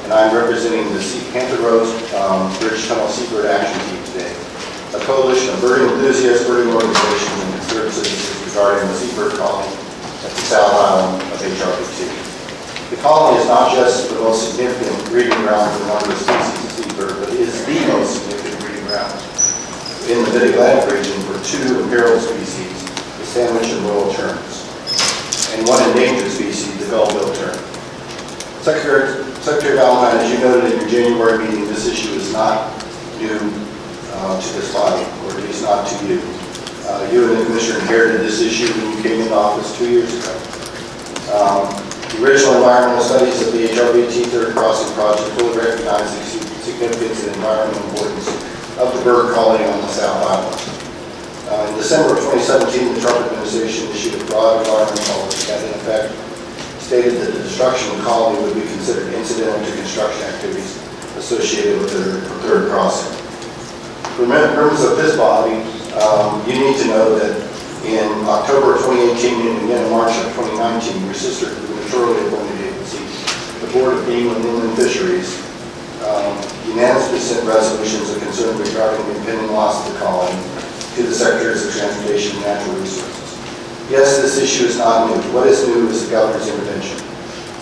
and I'm representing the Hampton Roads Bridge Tunnel Seabird Action Team today, a coalition of birding enthusiasts, birding organizations, and concerned citizens regarding the seabird colony at the South Island of HRBT. The colony is not just the most significant breeding ground for the number of species of seabird, but it is the most significant breeding ground in the Mid-Atlantic region for two imperiled species, the sandwich and royal terns, and one endangered species, the gull-billed tern. Secretary Valentine, as you noted in your January meeting, this issue is not new to this body, or at least not to you. You and the Commissioner inherited this issue when you came into office 2 years ago. The original environmental studies of the HRBT Third Crossing Project fully recognize the significance and environmental importance of the bird colony on the South Island. In December of 2017, the Trump administration issued a broad environmental policy that, in effect, stated that the destruction of the colony would be considered incidental to construction activities associated with the third crossing. For members of this body, you need to know that in October of 2018 and again in March of 2019, your sister gubernatorially appointed agency, the Board of Game and Inland Fisheries, unanimously sent resolutions of concern regarding the impending loss of the colony to the Secretaries of Transportation and Natural Resources. Yes, this issue is not new. What is new is the governor's intervention.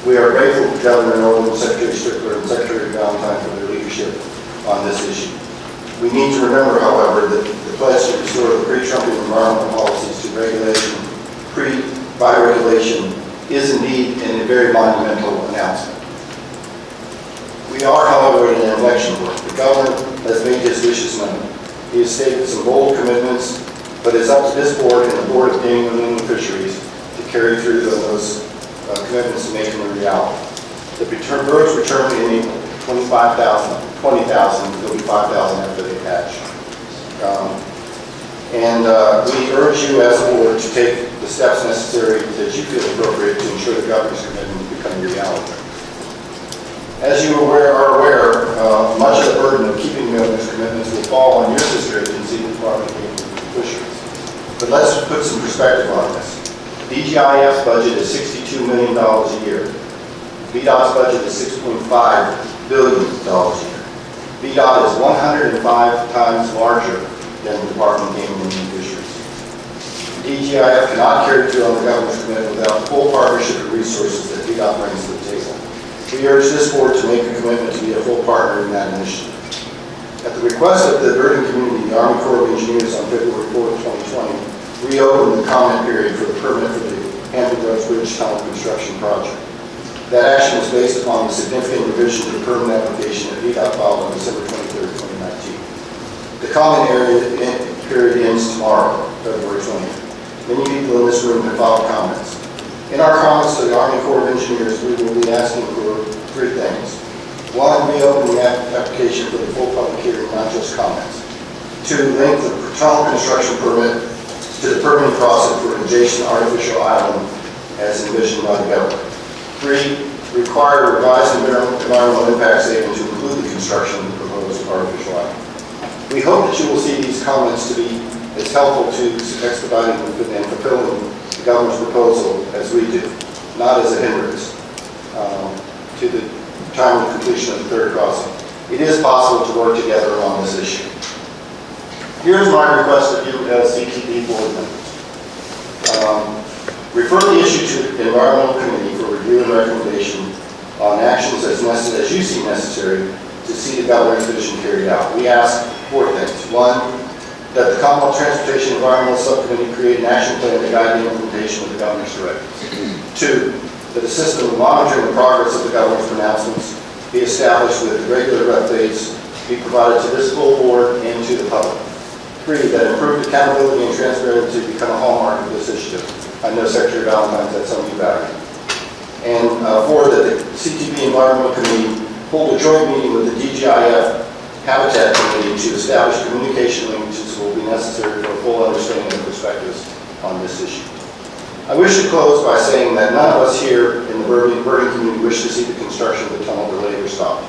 We are grateful to Governor Northam, Secretary Strickler, and Secretary Valentine for their leadership on this issue. We need to remember, however, that the pledge to restore the pre-Trumpian environmental policies to regulation, by regulation, is indeed a very monumental announcement. We are, however, in an election year. The governor has made his wishes known. He has stated some bold commitments, but it's up to this board and the Board of Game and Inland Fisheries to carry through those commitments and make them a reality. The birds return in April, 20,000, there'll be 5,000 after they hatch. We urge you as a board to take the steps necessary that you feel appropriate to ensure the governor's commitment become a reality. As you are aware, much of the burden of keeping the governor's commitments will fall on your sister agency, the Department of Game and Fisheries. But let's put some perspective on this. DGIF's budget is $62 million a year. VDOT's budget is $6.5 billion a year. VDOT is 105 times larger than the Department of Game and Inland Fisheries. DGIF cannot carry through on the governor's commitment without the full partnership and resources that VDOT brings to the table. We urge this board to make a commitment to be a full partner in that initiative. At the request of the birding community, the Army Corps of Engineers on February 4, 2020, reopened the comment period for the permit for the Hampton Roads Bridge Tunnel construction project. That action was based upon the significant revision to the permit application that VDOT filed on December 23, 2019. The comment period ends tomorrow, February 20th. Many people in this room have filed comments. In our comments to the Army Corps of Engineers, we will be asking for three things. One, reopen the application for the full public hearing, not just comments. Two, link the tunnel construction permit to the permitting process for an adjacent artificial island as envisioned by the government. Three, require a revised environmental impact statement to include the construction of the proposed artificial island. We hope that you will see these comments to be as helpful to expediting and fulfilling the governor's proposal as we do, not as a hindrance to the timely completion of the third crossing. It is possible to work together on this issue. Here's my request of you as CTP board members. Refer the issue to the Environmental Committee for review and recommendation on actions as you see necessary to see the governor's vision carried out. We ask four things. One, that the Commonwealth Transportation Environmental Subcommittee create an action plan to guide the implementation of the governor's directives. Two, that a system of monitoring the progress of the governor's pronouncements be established with regular updates be provided to this full board and to the public. Three, that improved accountability and transparency become a hallmark of this initiative. I know Secretary Valentine said something about it. And four, that the CTP Environmental Committee hold a joint meeting with the DGIF Habitat Committee to establish communication linkages will be necessary for a full understanding of perspectives on this issue. I wish to close by saying that none of us here in the birding community wish to see the construction of the tunnel delayed or stopped.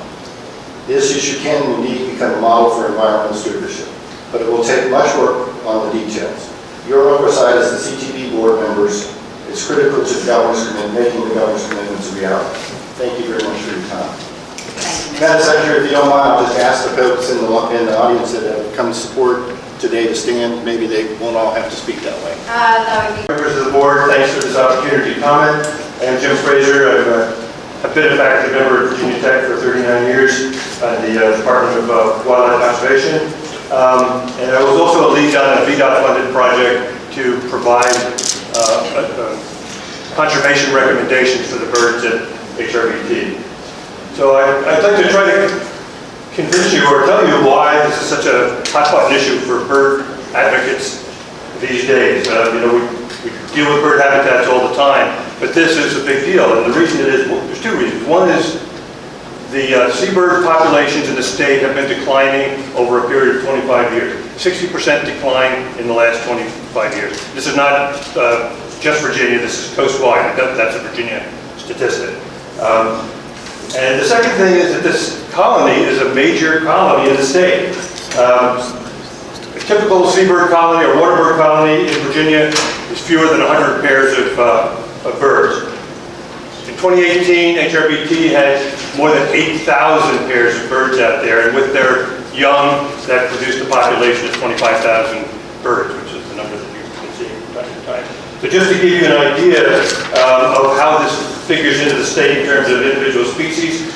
This issue can indeed become a model for environmental stewardship, but it will take much work on the details. Your oversight as the CTP board members is critical to the governor's commitment, making the governor's commitments a reality. Thank you very much for your time. Madam Secretary, if you don't mind, I'll just ask the folks in the audience that have come to support today to stand. Maybe they won't all have to speak that way. No. Members of the board, thanks for this opportunity to comment. I am Jim Fraser. I've been a faculty member at Virginia Tech for 39 years at the Department of Wildlife Conservation. And I was also a lead on a VDOT-funded project to provide conservation recommendations for the birds at HRBT. So I'd like to try to convince you or tell you why this is such a hot-button issue for bird advocates these days. You know, we deal with bird habitats all the time, but this is a big deal. And the reason it is, well, there's two reasons. One is the seabird populations in the state have been declining over a period of 25 years. 60% decline in the last 25 years. This is not just Virginia, this is coastwide. That's a Virginia statistic. And the second thing is that this colony is a major colony in the state. A typical seabird colony or waterbird colony in Virginia is fewer than 100 pairs of birds. In 2018, HRBT had more than 8,000 pairs of birds out there, and with their young, that produced a population of 25,000 birds, which is the number that you can see from time to time. So just to give you an idea of how this figures into the state in terms of individual species,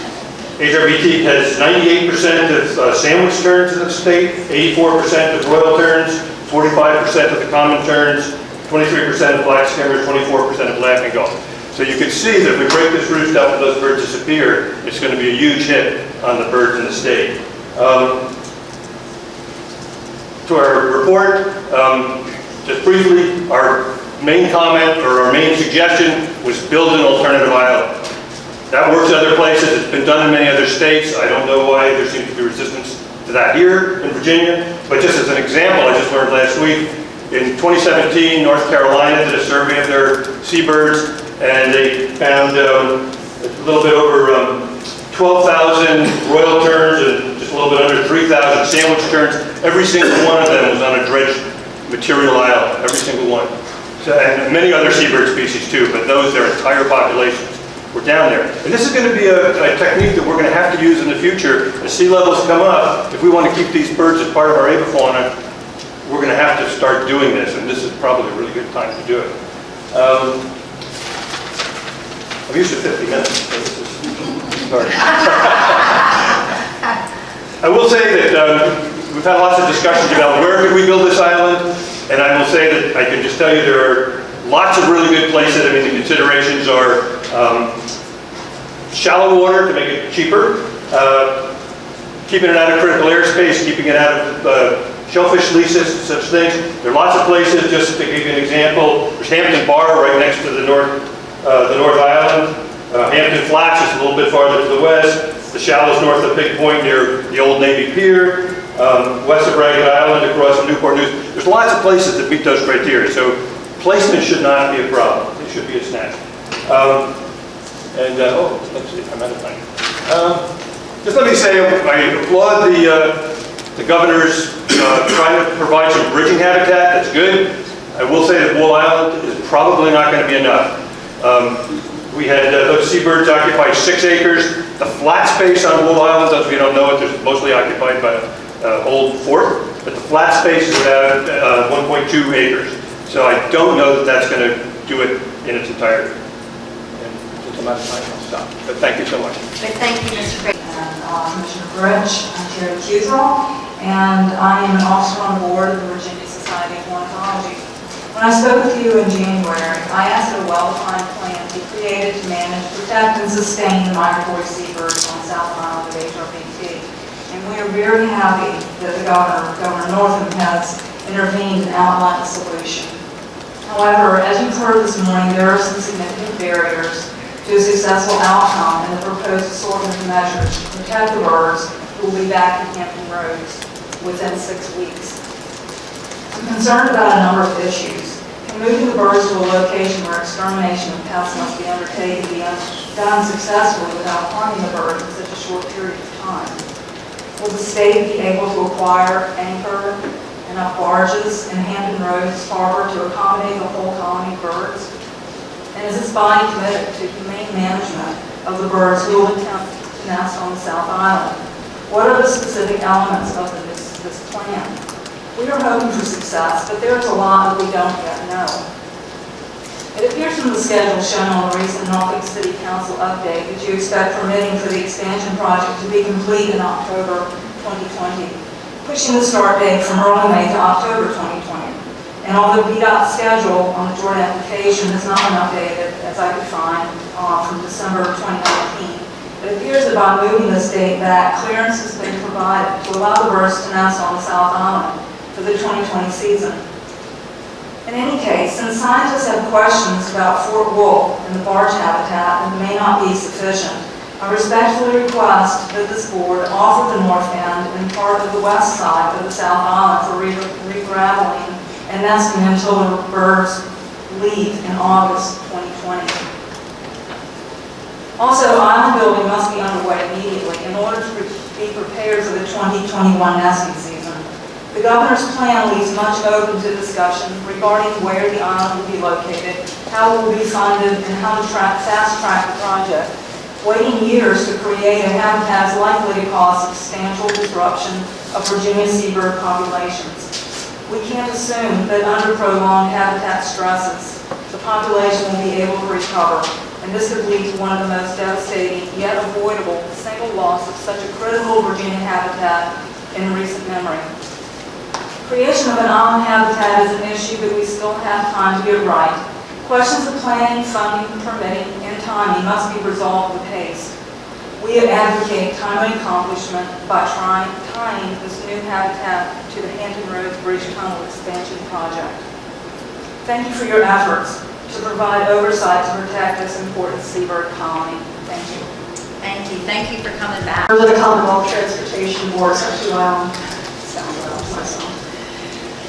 HRBT has 98% of sandwich terns in the state, 84% of royal terns, 45% of the common terns, 23% of black skimmers, 24% of laughing gulls. So you can see that if we break this roost up and those birds disappear, it's going to be a huge hit on the birds in the state. To our report, just briefly, our main comment or our main suggestion was build an alternative island. That works in other places. It's been done in many other states. I don't know why there seems to be resistance to that here in Virginia. But just as an example, I just learned last week, in 2017, North Carolina did a survey of their seabirds, and they found a little bit over 12,000 royal terns and just a little bit under 3,000 sandwich terns. Every single one of them was on a dredged material island, every single one. So, and many other seabird species too, but those, their entire populations were down there. And this is going to be a technique that we're going to have to use in the future. As sea levels come up, if we want to keep these birds as part of our avifauna, we're going to have to start doing this, and this is probably a really good time to do it. I've used it 50 minutes, so this is hard. I will say that we've had lots of discussions about where could we build this island, and I will say that I can just tell you there are lots of really good places. I mean, the considerations are shallow water to make it cheaper, keeping it out of critical airspace, keeping it out of shellfish leases, such things. There are lots of places. Just to give you an example, there's Hampton Bar right next to the North Island. Hampton Flats is a little bit farther to the west. The shallows north of Pig Point near the old Navy Pier. West of Ragged Island across from Newport News. There's lots of places that meet those criteria. So placement should not be a problem. It should be a snag. Let's see, I'm out of time. Just let me say, I applaud the governor's trying to provide some bridging habitat. That's good. I will say that Wool Island is probably not going to be enough. We had those seabirds occupy 6 acres. The flat space on Wool Island, those of you who don't know it, there's mostly occupied by an old fort, but the flat space is about 1.2 acres. So I don't know that that's going to do it in its entirety. And since I'm out of time, I'll stop. But thank you so much. Thank you, Mr. Craig. And Commissioner Bridge, I'm Terry Cusel, and I am an officer on the board of the Virginia Society of Ornithology. When I spoke with you in January, I asked that a well-defined plan be created to manage, protect, and sustain the migratory seabirds on the South Island of HRBT. And we are very happy that the Governor Northam has intervened and outlined a solution. However, as you've heard this morning, there are some significant barriers to a successful outcome in the proposed assortment of measures to protect the birds who will be back in Hampton Roads within 6 weeks. I'm concerned about a number of issues. Can moving the birds to a location where extermination of pests must be undertaken be done successfully without harming the birds in such a short period of time? Will the state be able to acquire, anchor enough barges in Hampton Roads Harbor to accommodate the whole colony of birds? And is this body committed to humane management of the birds who will attempt to to nest on the South Island. What are the specific elements of this plan? We are hoping for success, but there is a lot that we don't yet know. It appears from the schedule shown on the recent Norfolk City Council update that you expect permitting for the expansion project to be complete in October 2020, pushing the start date from early May to October 2020. And although VDOT's schedule on the Jordan application has not been updated, as I could find, from December 2019, it appears that by moving this date back, clearance has been provided to allow the birds to nest on the South Island for the 2020 season. In any case, since scientists have questions about Fort Wolf and the barge habitat and may not be sufficient, I respectfully request that this board offer the north end and part of the west side of the South Island for re-graveling and nesting until the birds leave in August 2020. Also, island building must be underway immediately in order to be prepared for the 2021 nesting season. The governor's plan leaves much open to discussion regarding where the island will be located, how it will be funded, and how to fast-track the project. Waiting years to create a habitat is likely to cause substantial disruption of Virginia seabird populations. We can't assume that under prolonged habitat stresses, the population will be able to recover, and this could lead to one of the most devastating yet avoidable single loss of such a critical Virginia habitat in recent memory. Creation of an island habitat is an issue that we still have time to get right. Questions of planning, funding, permitting, and timing must be resolved with haste. We advocate timely accomplishment by tying this new habitat to the Hampton Roads Bridge Tunnel expansion project. Thank you for your efforts to provide oversight to protect this important seabird colony. Thank you. Thank you. Thank you for coming back. Members of the Commonwealth Transportation Board,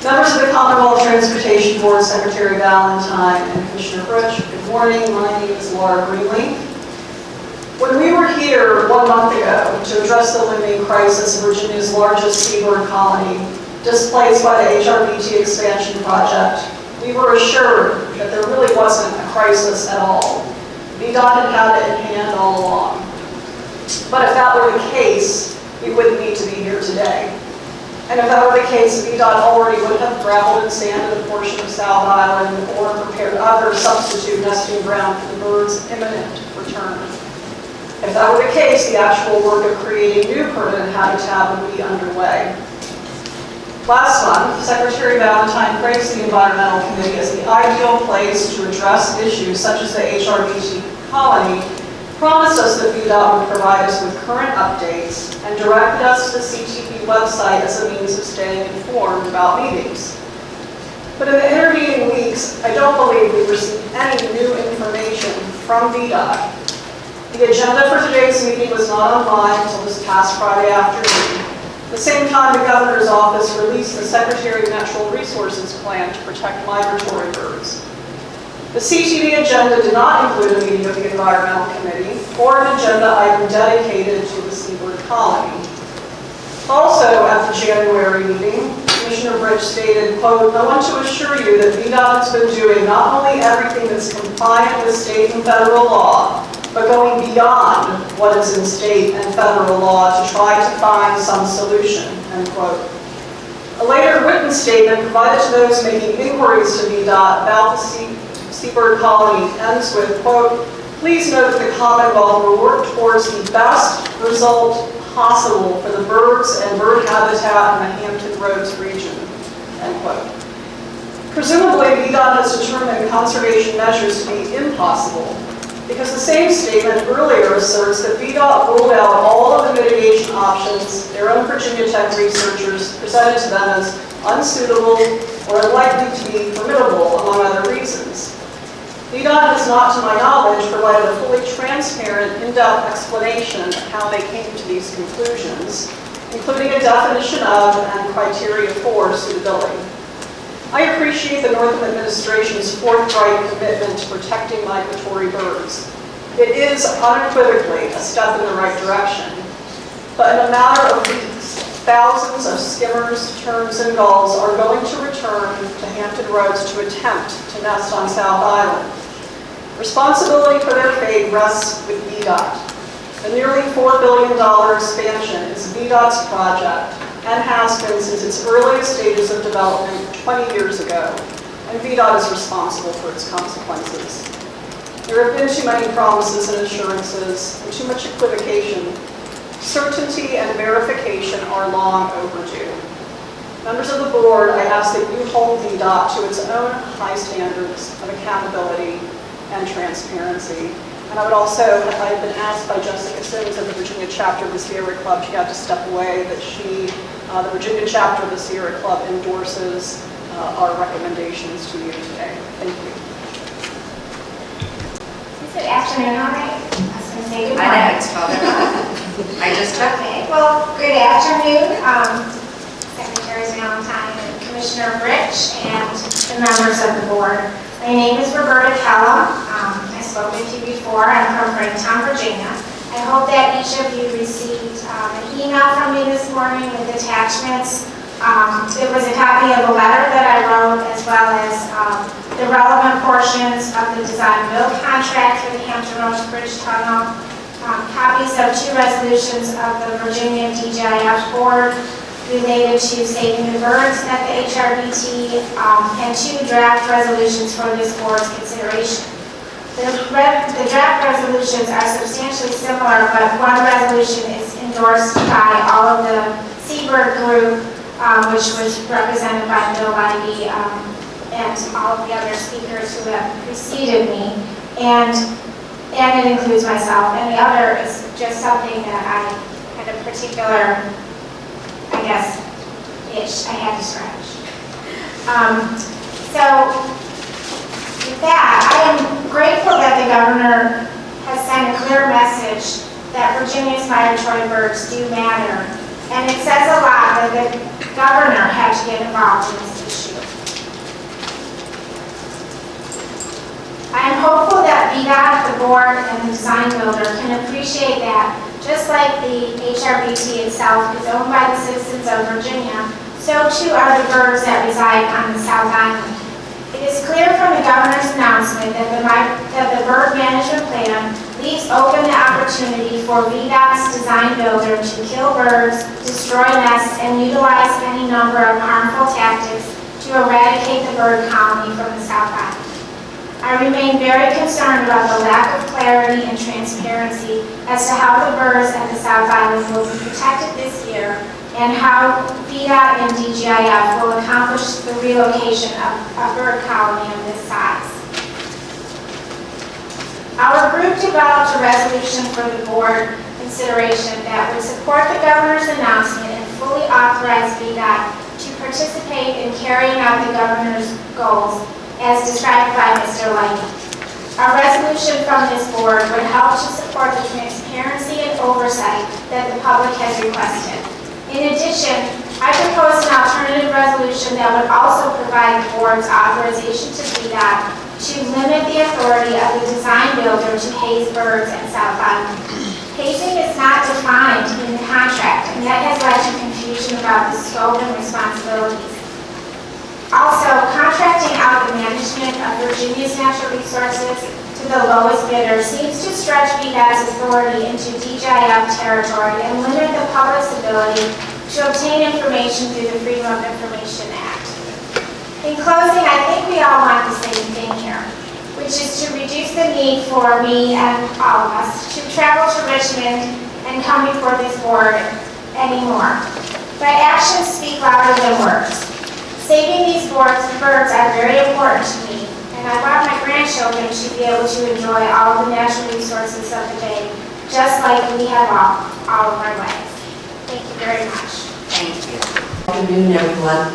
Members of the Commonwealth Transportation Board, Secretary Valentine and Commissioner Bridge, good morning. My name is Laura Greenlee. When we were here 1 month ago to address the looming crisis of Virginia's largest seabird colony, displaced by the HRBT expansion project, we were assured that there really wasn't a crisis at all. VDOT had it in hand all along. But if that were the case, we wouldn't need to be here today. And if that were the case, VDOT already would have gravelled and sanded a portion of South Island or prepared other substitute nesting ground for the birds' imminent return. If that were the case, the actual work of creating new permanent habitat would be underway. Last month, Secretary Valentine praised the Environmental Committee as the ideal place to address issues such as the HRBT colony, promised us that VDOT would provide us with current updates, and directed us to the CTP website as a means of staying informed about meetings. But in the intervening weeks, I don't believe we've received any new information from VDOT. The agenda for today's meeting was not online until this past Friday afternoon. At the same time, the governor's office released the Secretary of Natural Resources plan to protect migratory birds. The CTV agenda did not include a meeting of the Environmental Committee or an agenda item dedicated to the seabird colony. Also, at the January meeting, Commissioner Bridge stated, quote, "I want to assure you that VDOT has been doing not only everything that's compliant with state and federal law, but going beyond what is in state and federal law to try to find some solution," end quote. A later written statement provided to those making inquiries to VDOT about the seabird colony ends with, quote, "Please note that the Commonwealth will work towards the best result possible for the birds and bird habitat in the Hampton Roads region," end quote. Presumably, VDOT has determined conservation measures to be impossible, because the same statement earlier asserts that VDOT ruled out all of the mitigation options their own Virginia Tech researchers presented to them as unsuitable or unlikely to be formidable, among other reasons. VDOT has not, to my knowledge, provided a fully transparent, in-depth explanation of how they came to these conclusions, including a definition of and criteria for suitability. I appreciate the Northam administration's forthright commitment to protecting migratory birds. It is unequivocally a step in the right direction. But in a matter of weeks, thousands of skimmers, terns, and gulls are going to return to Hampton Roads to attempt to nest on South Island. Responsibility for their fate rests with VDOT. The nearly $4 billion expansion is VDOT's project and has been since its earliest stages of development 20 years ago, and VDOT is responsible for its consequences. There have been too many promises and assurances and too much equivocation. Certainty and verification are long overdue. Members of the board, I ask that you hold VDOT to its own high standards of accountability and transparency. And I would also, I had been asked by Jessica Sims of the Virginia chapter of the Sierra Club, she had to step away, that the Virginia chapter of the Sierra Club endorses our recommendations to you today. Thank you. Good afternoon, all right? I was going to say good I morning. know, it's 12:05. I just checked. Okay, well, good afternoon, Secretary Valentine and Commissioner Rich and the members of the board. My name is Roberta Kellum. I spoke with you before. I'm from Brighton, Virginia. I hope that each of you received an email from me this morning with attachments. It was a copy of a letter that I wrote, as well as the relevant portions of the design build contract for the Hampton Roads Bridge Tunnel, copies of 2 resolutions of the Virginia DGIF Board related to saving the birds at the HRBT, and 2 draft resolutions for this board's consideration. The draft resolutions are substantially similar, but one resolution is endorsed by all of the Seabird group, which was represented by Bill Ivey, and all of the other speakers who have preceded me, and it includes myself. And the other is just something that I had a particular, I guess, itch I had to scratch. So with that, I am grateful that the governor has sent a clear message that Virginia's migratory birds do matter, and it says a lot that the governor had to get involved in this issue. I am hopeful that VDOT, the board, and the design builder can appreciate that just like the HRBT itself is owned by the citizens of Virginia, so too are the birds that reside on the South Island. It is clear from the governor's announcement that the bird management plan leaves open the opportunity for VDOT's design builder to kill birds, destroy nests, and utilize any number of harmful tactics to eradicate the bird colony from the South Island. I remain very concerned about the lack of clarity and transparency as to how the birds at the South Island will be protected this year and how VDOT and DGIF will accomplish the relocation of a bird colony of this size. Our group developed a resolution for the board consideration that would support the governor's announcement and fully authorize VDOT to participate in carrying out the governor's goals as described by Mr. Lighty. A resolution from this board would help to support the transparency and oversight that the public has requested. In addition, I proposed an alternative resolution that would also provide the board's authorization to VDOT to limit the authority of the design builder to haze birds at South Island. Hazing is not defined in the contract, and that has led to confusion about the scope and responsibilities. Also, contracting out the management of Virginia's natural resources to the lowest bidder seems to stretch VDOT's authority into DGIF territory and limit the public's ability to obtain information through the Freedom of Information Act. In closing, I think we all want the same thing here, which is to reduce the need for me and all of us to travel to Richmond and come before this board anymore. But actions speak louder than words. Saving these birds are very important to me, and I want my grandchildren to be able to enjoy all the natural resources of the day, just like we have all of our lives. Thank you very much. Thank you. Good afternoon, everyone.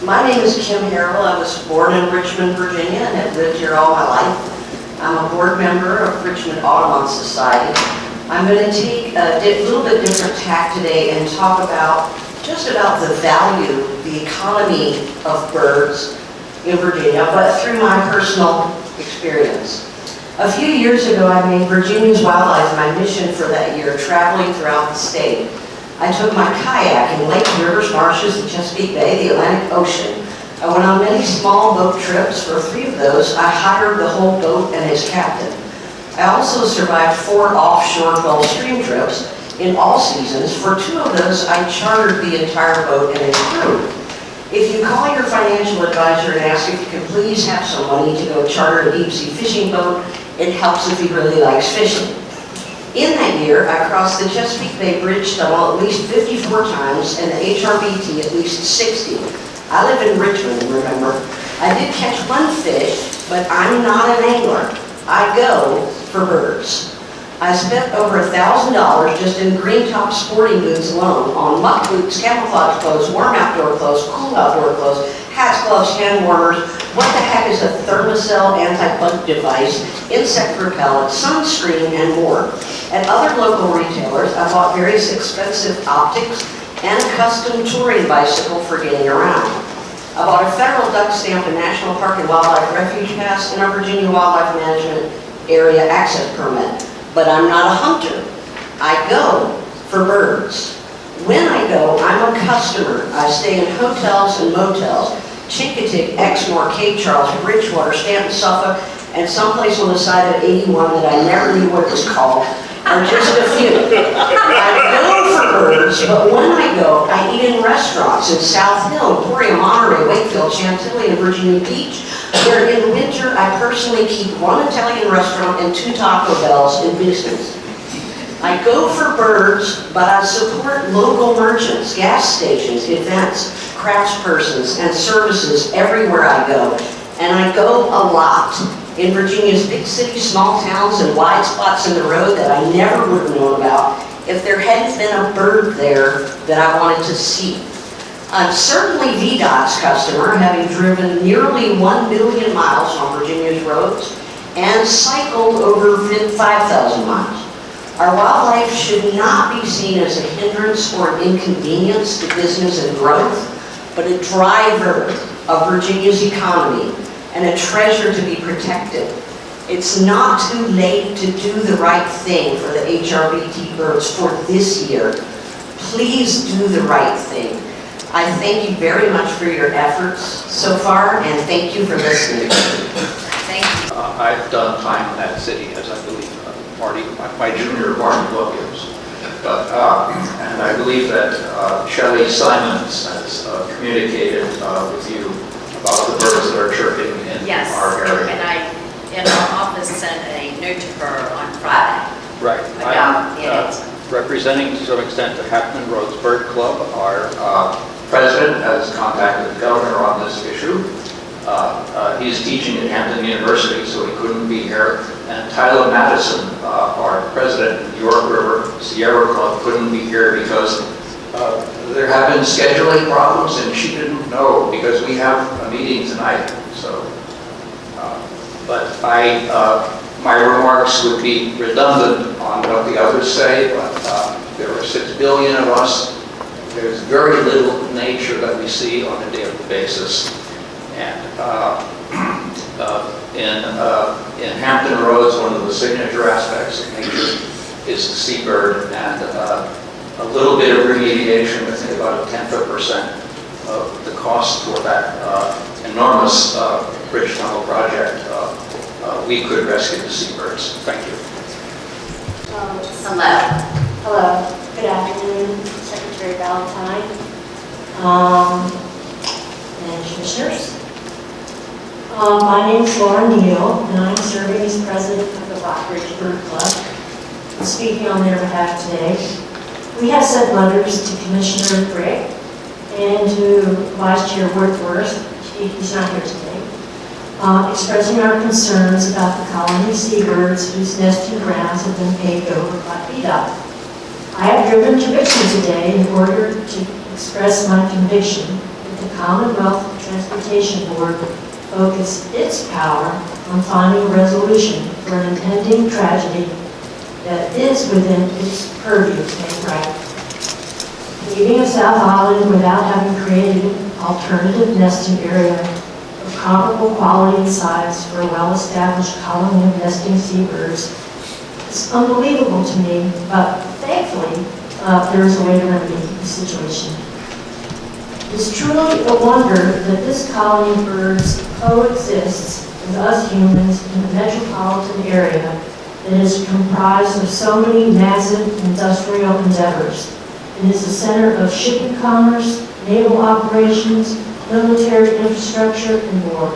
My name is Kim Harrell. I was born in Richmond, Virginia, and have lived here all my life. I'm a board member of Richmond Audubon Society. I'm going to take a little bit different tack today and talk about just about the value, the economy of birds in Virginia, but through my personal experience. A few years ago, I made Virginia's wildlife my mission for that year, traveling throughout the state. I took my kayak in lakes, rivers, marshes, the Chesapeake Bay, the Atlantic Ocean. I went on many small boat trips. For 3 of those, I hired the whole boat and its captain. I also survived 4 offshore Gulf Stream trips in all seasons. For 2 of those, I chartered the entire boat and its crew. If you call your financial advisor and ask if you can please have some money to go charter a deep-sea fishing boat, it helps if he really likes fishing. In that year, I crossed the Chesapeake Bay Bridge tunnel at least 54 times and the HRBT at least 60. I live in Richmond, remember? I did catch 1 fish, but I'm not an angler. I go for birds. I spent over $1,000 just in green top sporting goods alone on muck boots, camouflage clothes, warm outdoor clothes, cool outdoor clothes, hats, gloves, hand warmers. What the heck is a thermocell anti-bug device, insect repellent, sunscreen, and more. At other local retailers, I bought various expensive optics and a custom touring bicycle for getting around. I bought a federal duck stamp and National Park and Wildlife Refuge Pass and a Virginia Wildlife Management Area Access Permit. But I'm not a hunter. I go for birds. When I go, I'm a customer. I stay in hotels and motels, Chincoteague, Exmoor, Cape Charles, Bridgewater, Stanton, Suffolk, and someplace on the side of 81 that I never knew what it was called, are just a few. I go for birds, but when I go, I eat in restaurants in South Hill, Emporia, Monterey, Wakefield, Chantilly, and Virginia Beach, where in winter I personally keep 1 Italian restaurant and 2 Taco Bells in business. I go for birds, but I support local merchants, gas stations, events, craftspersons, and services everywhere I go. And I go a lot. In Virginia's big cities, small towns, and wide spots in the road that I never would have known about if there hadn't been a bird there that I wanted to see. I'm certainly VDOT's customer, having driven nearly 1 million miles on Virginia's roads and cycled over 5,000 miles. Our wildlife should not be seen as a hindrance or an inconvenience to business and growth, but a driver of Virginia's economy and a treasure to be protected. It's not too late to do the right thing for the HRBT birds for this year. Please do the right thing. I thank you very much for your efforts so far, and thank you for listening. Thank you. I've done time in that city, as I believe Marty, my junior Marty Williams. But, and I believe that Shelley Simons has communicated with you about the birds that are chirping in Yes, our area. and I, in our office, sent a note to her on Friday. Right. About it. Representing to some extent the Hackman Roads Bird Club, our president has contacted the governor on this issue. He's teaching at Hampton University, so he couldn't be here. And Tyler Madison, our president of the York River Sierra Club, couldn't be here because there have been scheduling problems, and she didn't know because we have a meeting tonight. So, but my remarks would be redundant on what the others say, but there are 6 billion of us. There's very little nature that we see on a daily basis. And in Hampton Roads, one of the signature aspects of nature is the seabird, and a little bit of remediation, I think about 1/10% of the cost for that enormous bridge tunnel project, we could rescue the seabirds. Thank you. Hello. Hello, good afternoon, Secretary Valentine, and commissioners. My name is Laura Neal, and I'm serving as president of the Rockbridge Bird Club. I'm speaking on their behalf today. We have sent letters to Commissioner Brick and to Vice Chair Worthworth, he's not here today, expressing our concerns about the colony of seabirds whose nesting grounds have been paved over by VDOT. I have driven to Richmond today in order to express my conviction that the Commonwealth Transportation Board focus its power on finding a resolution for an impending tragedy that is within its purview to make right. Leaving a South Island without having created an alternative nesting area of comparable quality and size for a well-established colony of nesting seabirds is unbelievable to me, but thankfully there is a way to remedy the situation. It's truly a wonder that this colony of birds coexists with us humans in the metropolitan area that is comprised of so many massive industrial endeavors. It is the center of shipping commerce, naval operations, military infrastructure, and more.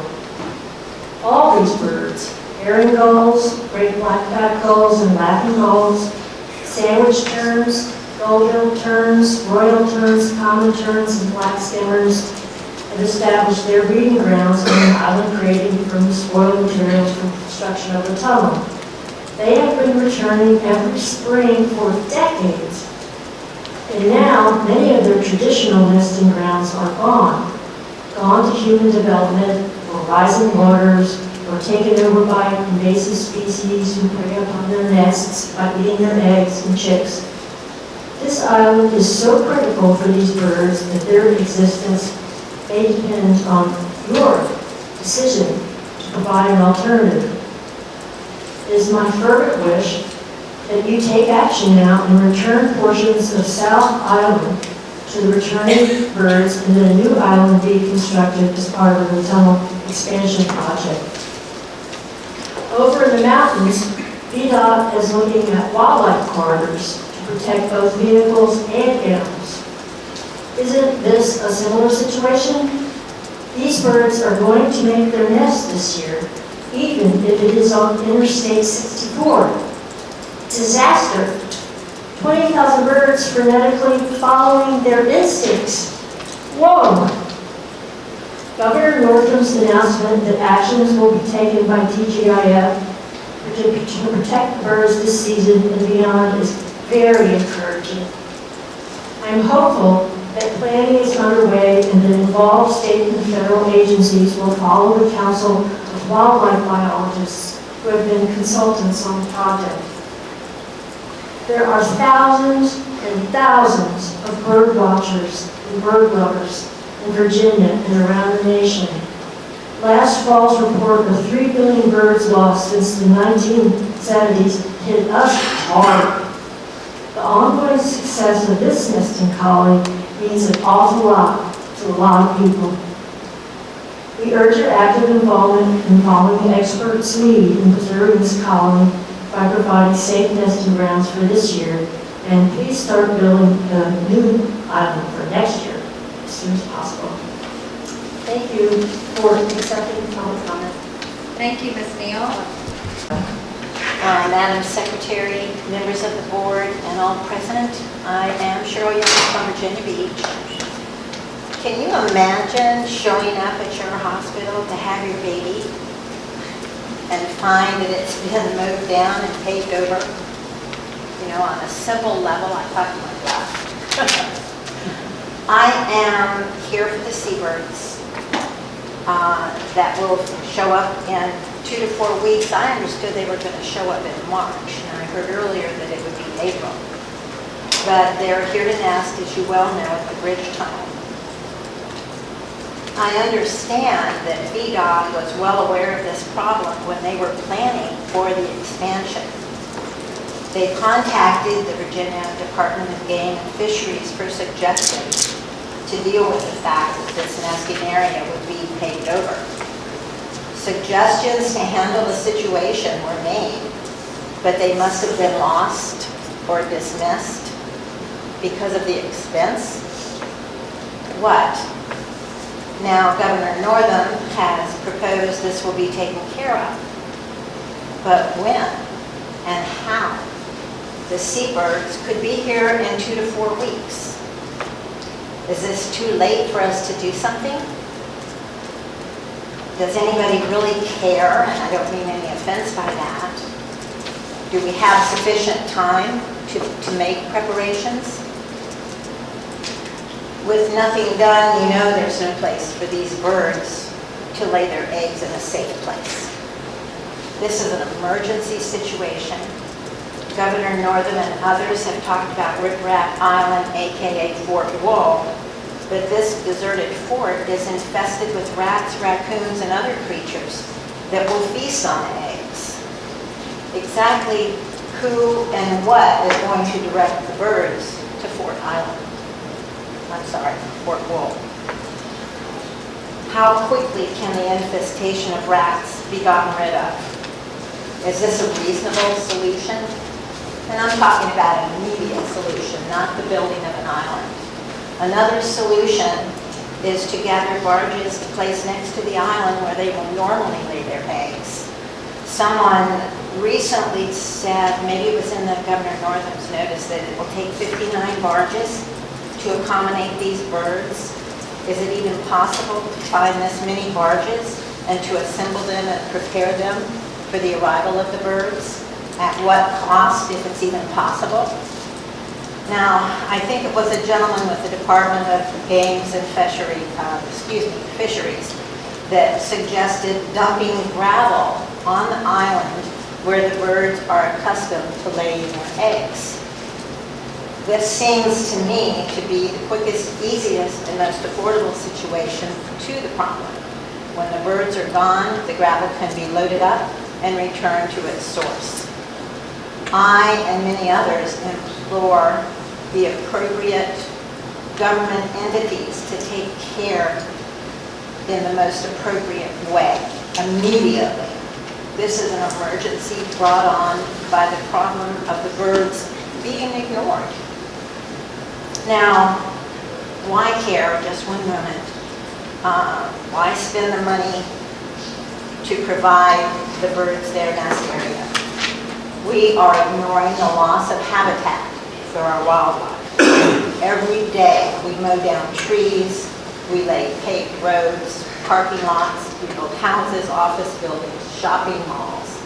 All these birds, herring gulls, great black-backed gulls and laughing gulls, sandwich terns, gold-billed terns, royal terns, common terns, and black skimmers, have established their breeding grounds on an island created from the spoiled materials from construction of the tunnel. They have been returning every spring for decades. And now, many of their traditional nesting grounds are gone to human development or rising waters, or taken over by invasive species who prey upon their nests by eating their eggs and chicks. This island is so critical for these birds that their existence may depend on your decision to provide an alternative. It is my fervent wish that you take action now and return portions of South Island to the returning birds, and that a new island be constructed as part of the tunnel expansion project. Over in the mountains, VDOT is looking at wildlife corridors to protect both vehicles and animals. Isn't this a similar situation? These birds are going to make their nest this year, even if it is on Interstate 64. Disaster. 20,000 birds frenetically following their instincts. Whoa! Governor Northam's announcement that actions will be taken by TGIF to protect the birds this season and beyond is very encouraging. I'm hopeful that planning is underway and that involved state and federal agencies will follow the counsel of wildlife biologists who have been consultants on the project. There are thousands and thousands of bird watchers and bird lovers in Virginia and around the nation. Last fall's report of 3 billion birds lost since the 1970s hit us hard. The ongoing success of this nesting colony means an awful lot to a lot of people. We urge your active involvement in following the experts' lead in preserving this colony by providing safe nesting grounds for this year, and please start building a new island for next year as soon as possible. Thank you for accepting the public comment. Thank you, Ms. Neal. Madam Secretary, members of the board, and all present, I am Cheryl Young from Virginia Beach. Can you imagine showing up at your hospital to have your baby and find that it's been mowed down and paved over? You know, on a simple level, I thought, oh my God. I am here for the Seabirds that will show up in 2 to 4 weeks. I understood they were going to show up in March, and I heard earlier that it would be April. But they're here to nest, as you well know, at the bridge tunnel. I understand that VDOT was well aware of this problem when they were planning for the expansion. They contacted the Virginia Department of Game and Fisheries for suggestions to deal with the fact that this nesting area would be paved over. Suggestions to handle the situation were made, but they must have been lost or dismissed because of the expense. What? Now, Governor Northam has proposed this will be taken care of. But when and how? The Seabirds could be here in 2 to 4 weeks. Is this too late for us to do something? Does anybody really care? And I don't mean any offense by that. Do we have sufficient time to make preparations? With nothing done, you know there's no place for these birds to lay their eggs in a safe place. This is an emergency situation. Governor Northam and others have talked about Rip Rat Island, aka Fort Wool, but this deserted fort is infested with rats, raccoons, and other creatures that will feast on the eggs. Exactly who and what is going to direct the birds to Fort Wool? How quickly can the infestation of rats be gotten rid of? Is this a reasonable solution? And I'm talking about an immediate solution, not the building of an island. Another solution is to gather barges to place next to the island where they will normally lay their eggs. Someone recently said, maybe it was in the Governor Northam's notice, that it will take 59 barges to accommodate these birds. Is it even possible to find this many barges and to assemble them and prepare them for the arrival of the birds? At what cost, if it's even possible? Now, I think it was a gentleman with the Department of Games and Fisheries that suggested dumping gravel on the island where the birds are accustomed to laying their eggs. This seems to me to be the quickest, easiest, and most affordable situation to the problem. When the birds are gone, the gravel can be loaded up and returned to its source. I and many others implore the appropriate government entities to take care in the most appropriate way, immediately. This is an emergency brought on by the problem of the birds being ignored. Now, why care? Just one moment. Why spend the money to provide the birds their nest area? We are ignoring the loss of habitat for our wildlife. Every day we mow down trees, we lay paved roads, parking lots, we build houses, office buildings, shopping malls.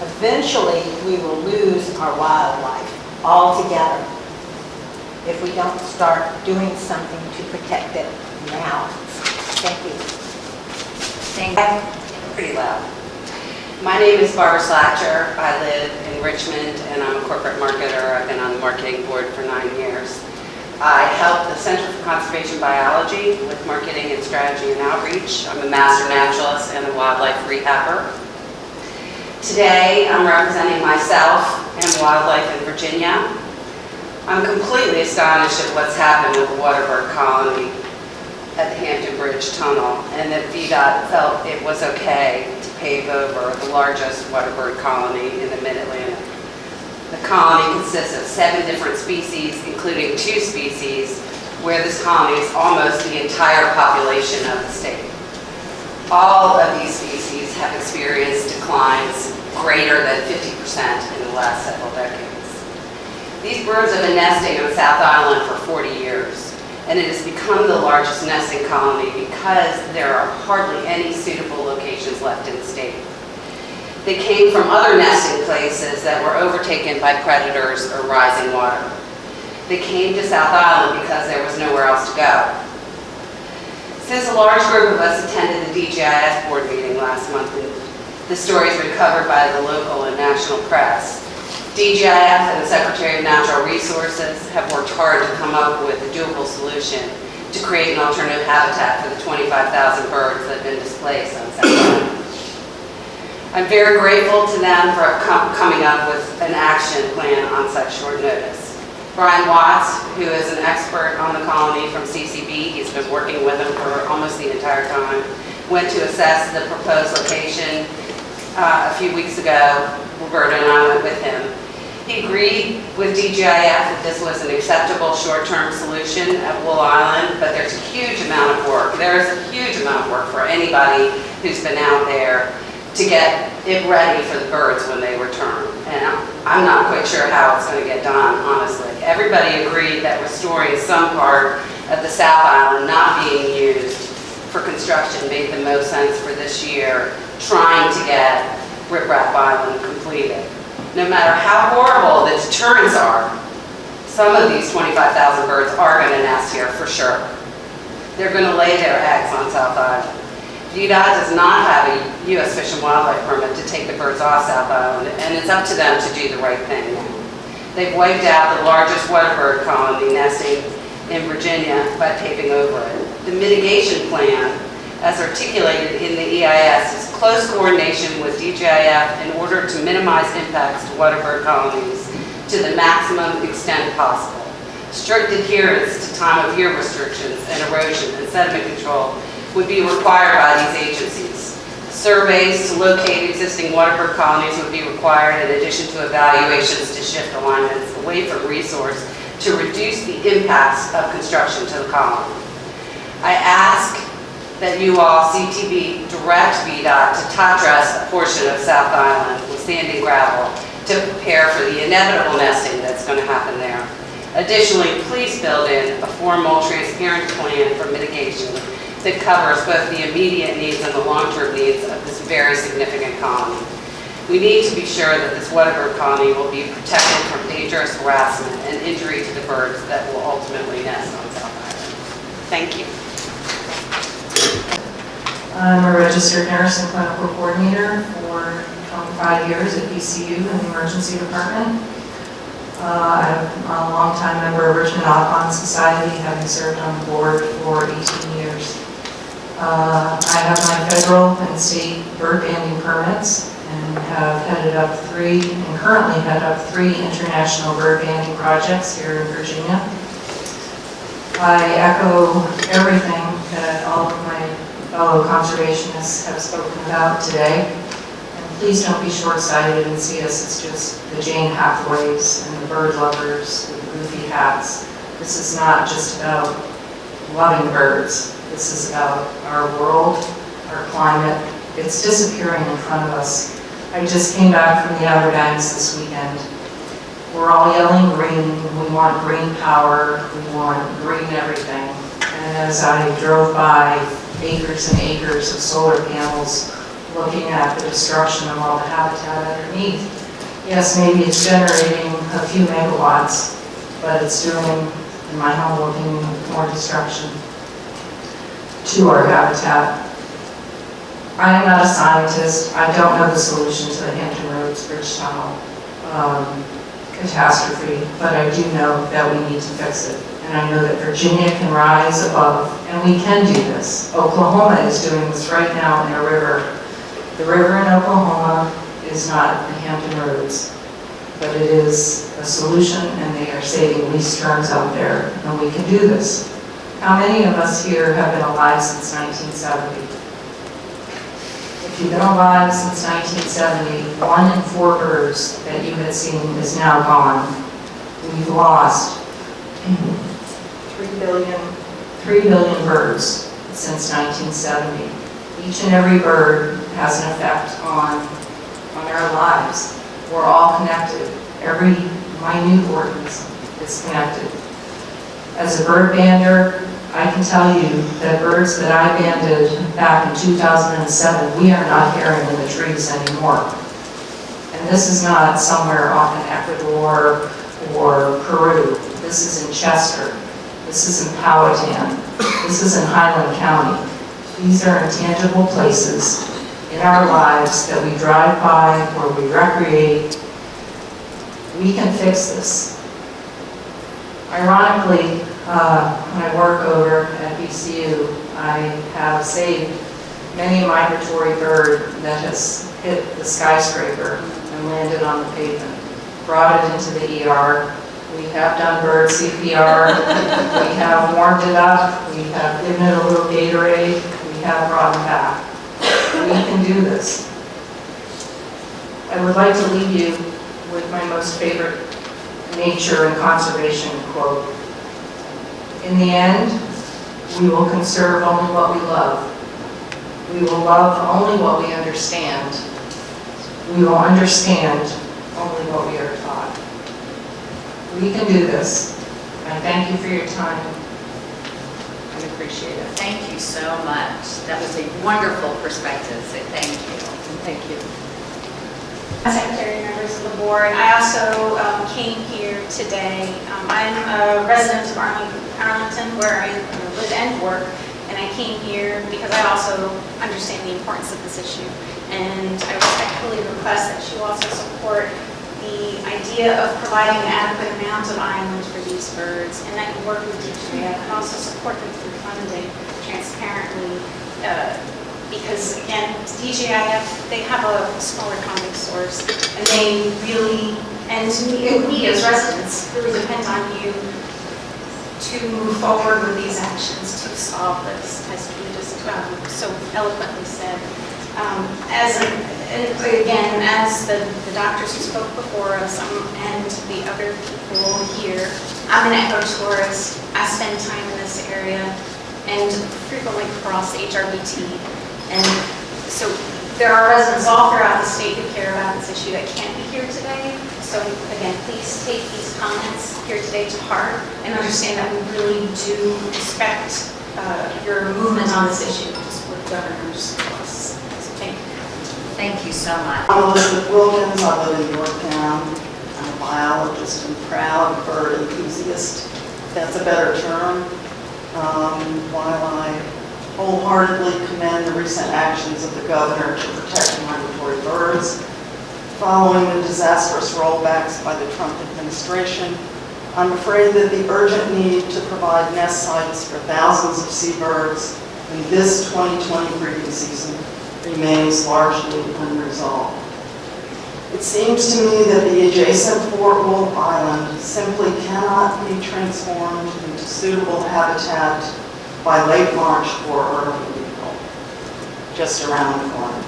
Eventually, we will lose our wildlife altogether if we don't start doing something to protect it now. Thank you. Thank you. Pretty loud. My name is Barbara Slatcher. I live in Richmond and I'm a corporate marketer. I've been on the marketing board for 9 years. I help the Center for Conservation Biology with marketing and strategy and outreach. I'm a master naturalist and a wildlife rehabber. Today I'm representing myself and wildlife in Virginia. I'm completely astonished at what's happened with the waterbird colony at the Hampton Bridge Tunnel, and that VDOT felt it was okay to pave over the largest waterbird colony in the Mid-Atlantic. The colony consists of 7 different species, including 2 species, where this colony is almost the entire population of the state. All of these species have experienced declines greater than 50% in the last several decades. These birds have been nesting on South Island for 40 years. And it has become the largest nesting colony because there are hardly any suitable locations left in the state. They came from other nesting places that were overtaken by predators or rising water. They came to South Island because there was nowhere else to go. Since a large group of us attended the DGIS board meeting last month, and the story has been covered by the local and national press, DGIF and the Secretary of Natural Resources have worked hard to come up with a doable solution to create an alternative habitat for the 25,000 birds that have been displaced on South Island. I'm very grateful to them for coming up with an action plan on such short notice. Brian Watts, who is an expert on the colony from CCB, he's been working with them for almost the entire time, went to assess the proposed location a few weeks ago. Roberta and I went with him. He agreed with DGIF that this was an acceptable short-term solution at Wool Island, but there's a huge amount of work. There is a huge amount of work for anybody who's been out there to get it ready for the birds when they return. And I'm not quite sure how it's going to get done, honestly. Everybody agreed that restoring some part of the South Island not being used for construction made the most sense for this year, trying to get Rip Rap Island completed. No matter how horrible the deterrents are, some of these 25,000 birds are going to nest here for sure. They're going to lay their eggs on South Island. VDOT does not have a U.S. Fish and Wildlife permit to take the birds off South Island, and it's up to them to do the right thing now. They've wiped out the largest waterbird colony nesting in Virginia by paving over it. The mitigation plan, as articulated in the EIS, is close coordination with DGIF in order to minimize impacts to waterbird colonies to the maximum extent possible. Strict adherence to time of year restrictions and erosion and sediment control would be required by these agencies. Surveys to locate existing waterbird colonies would be required in addition to evaluations to shift alignments away from resource to reduce the impacts of construction to the colony. I ask that you all, CTV, direct VDOT to top dress a portion of South Island with sand and gravel to prepare for the inevitable nesting that's going to happen there. Additionally, please build in a formal, transparent plan for mitigation that covers both the immediate needs and the long-term needs of this very significant colony. We need to be sure that this waterbird colony will be protected from dangerous harassment and injury to the birds that will ultimately nest on South Island. Thank you. I'm a registered nurse and clinical coordinator for 25 years at PCU in the emergency department. I'm a longtime member of Richmond Audubon Society, having served on the board for 18 years. I have my federal and state bird banding permits and have headed up and currently head up 3 international bird banding projects here in Virginia. I echo everything that all of my fellow conservationists have spoken about today. And please don't be short-sighted and see us as just the Jane Hathaways and the bird lovers with the goofy hats. This is not just about loving birds. This is about our world, our climate. It's disappearing in front of us. I just came back from the Outer Banks this weekend. We're all yelling green. We want green power. We want green everything. And as I drove by acres and acres of solar panels, looking at the destruction of all the habitat underneath, yes, maybe it's generating a few megawatts, but it's doing, in my humble opinion, more destruction to our habitat. I am not a scientist. I don't know the solution to the Hampton Roads Bridge Tunnel catastrophe, but I do know that we need to fix it. And I know that Virginia can rise above, and we can do this. Oklahoma is doing this right now in a river. The river in Oklahoma is not the Hampton Roads, but it is a solution, and they are saving lease terms out there, and we can do this. How many of us here have been alive since 1970? If you've been alive since 1970, 1 in 4 birds that you had seen is now gone. We've lost 3 billion birds since 1970. Each and every bird has an effect on our lives. We're all connected. Every minute organism is connected. As a bird bander, I can tell you that birds that I banded back in 2007, we are not hearing in the trees anymore. And this is not somewhere off in Ecuador or Peru. This is in Chester. This is in Powhatan. This is in Highland County. These are intangible places in our lives that we drive by, where we recreate. We can fix this. Ironically, when I work over at BCU, I have saved many a migratory bird that has hit the skyscraper and landed on the pavement, brought it into the ER. We have done bird CPR, we have warmed it up, we have given it a little Gatorade, we have brought it back. We can do this. I would like to leave you with my most favorite nature and conservation quote. In the end, we will conserve only what we love. We will love only what we understand. We will understand only what we are taught. We can do this. I thank you for your time. I appreciate it. Thank you so much. That was a wonderful perspective, so thank you. Thank you. Secretary, members of the board, I also came here today. I'm a resident of Arlington, where I live and work, and I came here because I also understand the importance of this issue. And I respectfully request that you also support the idea of providing an adequate amount of islands for these birds, and that you work with DGIF and also support them through funding transparently. Because again, DGIF, they have a smaller funding source, and they really, and we as residents really depend on you to move forward with these actions to solve this, as we just so eloquently said. Again, as the doctors who spoke before us and the other people here, I'm an eco-tourist. I spend time in this area and frequently cross the HRBT. And so there are residents all throughout the state who care about this issue that can't be here today. So again, please take these comments here today to heart and understand that we really do respect your movement on this issue, just with governors plus. So thank you. Thank you so much. I'm Elizabeth Wilkins. I live in Yorktown. I'm a biologist and proud bird enthusiast. That's a better term. While I wholeheartedly commend the recent actions of the governor to protect migratory birds, following the disastrous rollbacks by the Trump administration, I'm afraid that the urgent need to provide nest sites for thousands of seabirds in this 2020 breeding season remains largely unresolved. It seems to me that the adjacent Fort Wolf Island simply cannot be transformed into suitable habitat by late March or early April, just around the corner.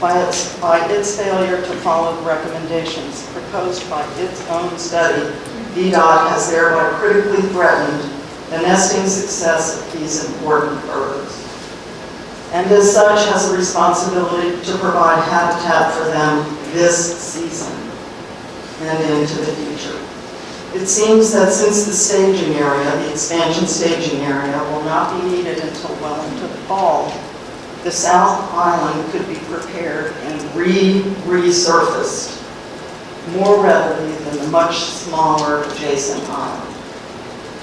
By its failure to follow the recommendations proposed by its own study, VDOT has thereby critically threatened the nesting success of these important birds, and as such has a responsibility to provide habitat for them this season and into the future. It seems that since the staging area, the expansion staging area, will not be needed until well into the fall, the South Island could be prepared and resurfaced more readily than the much smaller adjacent island.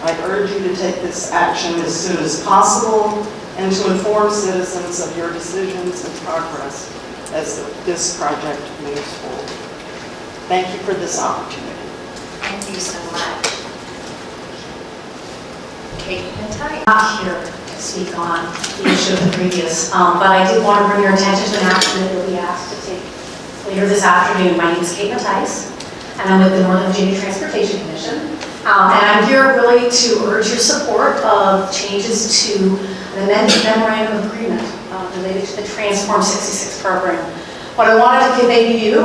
I urge you to take this action as soon as possible and to inform citizens of your decisions and progress as this project moves forward. Thank you for this opportunity. Thank you so much. Kate McIntyre. Not here to speak on the issue of the previous, but I did want to bring your attention to an action that you'll be asked to take later this afternoon. My name is Kate McIntyre, and I'm with the Northern Virginia Transportation Commission. And I'm here really to urge your support of changes to an amended memorandum of agreement related to the Transform 66 program. What I wanted to convey to you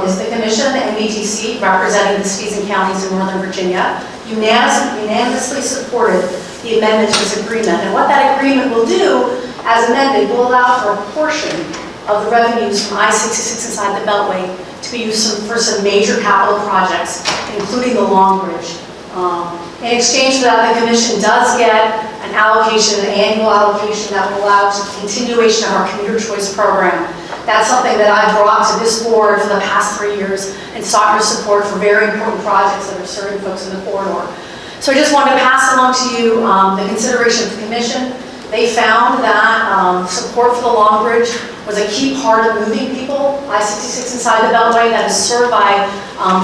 is the Commission and MVTC, representing the cities and counties in Northern Virginia, unanimously supported the amendment to this agreement. And what that agreement will do, as amended, will allow for a portion of the revenues from I-66 inside the Beltway to be used for some major capital projects, including the Long Bridge. In exchange for that, the Commission does get an allocation, an annual allocation that will allow for continuation of our commuter choice program. That's something that I've brought to this board for the past 3 years and sought your support for very important projects that are serving folks in the corridor. So I just wanted to pass along to you the consideration of the Commission. They found that support for the Long Bridge was a key part of moving people. I-66 inside the Beltway that is served by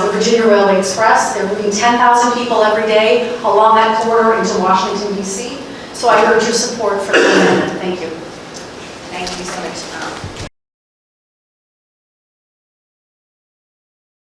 the Virginia Railway Express. They're moving 10,000 people every day along that corridor into Washington, D.C. So I urge your support for the amendment. Thank you. Thank you so much.